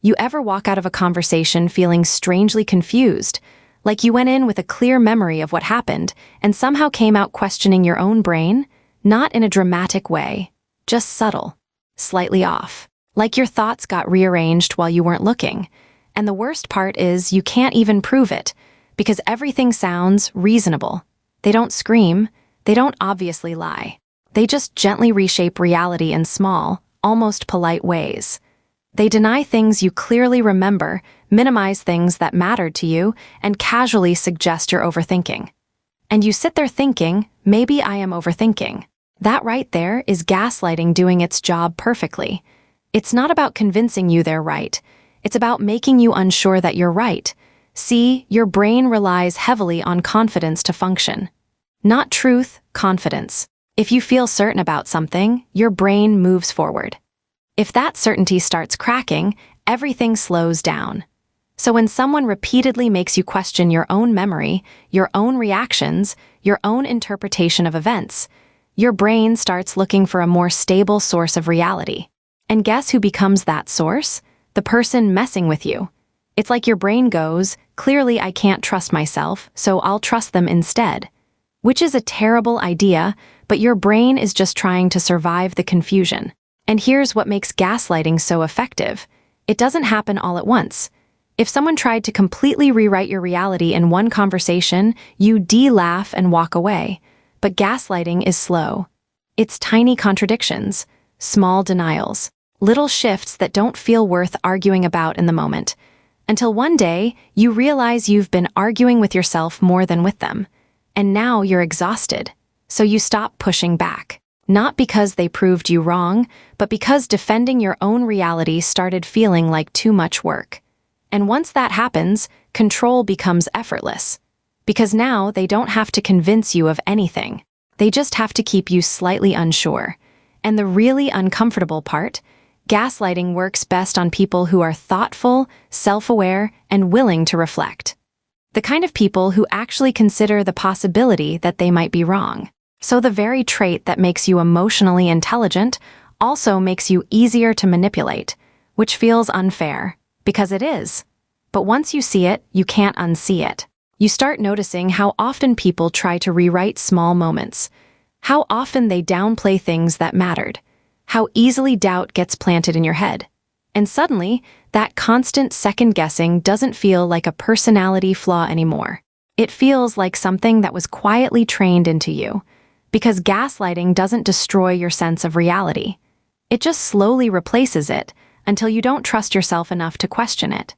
You ever walk out of a conversation feeling strangely confused, like you went in with a clear memory of what happened and somehow came out questioning your own brain? Not in a dramatic way, just subtle, slightly off, like your thoughts got rearranged while you weren't looking. And the worst part is you can't even prove it, because everything sounds reasonable. They don't scream, they don't obviously lie. They just gently reshape reality in small, almost polite ways. They deny things you clearly remember, minimize things that mattered to you, and casually suggest you're overthinking. And you sit there thinking, maybe I am overthinking. That right there is gaslighting doing its job perfectly. It's not about convincing you they're right. It's about making you unsure that you're right. See, your brain relies heavily on confidence to function. Not truth, confidence. If you feel certain about something, your brain moves forward. If that certainty starts cracking, everything slows down. So when someone repeatedly makes you question your own memory, your own reactions, your own interpretation of events, your brain starts looking for a more stable source of reality. And guess who becomes that source? The person messing with you. It's like your brain goes, clearly I can't trust myself, so I'll trust them instead. Which is a terrible idea, but your brain is just trying to survive the confusion. And here's what makes gaslighting so effective. It doesn't happen all at once. If someone tried to completely rewrite your reality in one conversation, you laugh and walk away. But gaslighting is slow. It's tiny contradictions, small denials, little shifts that don't feel worth arguing about in the moment. Until one day, you realize you've been arguing with yourself more than with them. And now you're exhausted. So you stop pushing back. Not because they proved you wrong, but because defending your own reality started feeling like too much work. And once that happens, control becomes effortless. Because now they don't have to convince you of anything. They just have to keep you slightly unsure. And the really uncomfortable part? Gaslighting works best on people who are thoughtful, self-aware, and willing to reflect. The kind of people who actually consider the possibility that they might be wrong. So the very trait that makes you emotionally intelligent also makes you easier to manipulate, which feels unfair, because it is. But once you see it, you can't unsee it. You start noticing how often people try to rewrite small moments, how often they downplay things that mattered, how easily doubt gets planted in your head. And suddenly, that constant second-guessing doesn't feel like a personality flaw anymore. It feels like something that was quietly trained into you, because gaslighting doesn't destroy your sense of reality. It just slowly replaces it until you don't trust yourself enough to question it.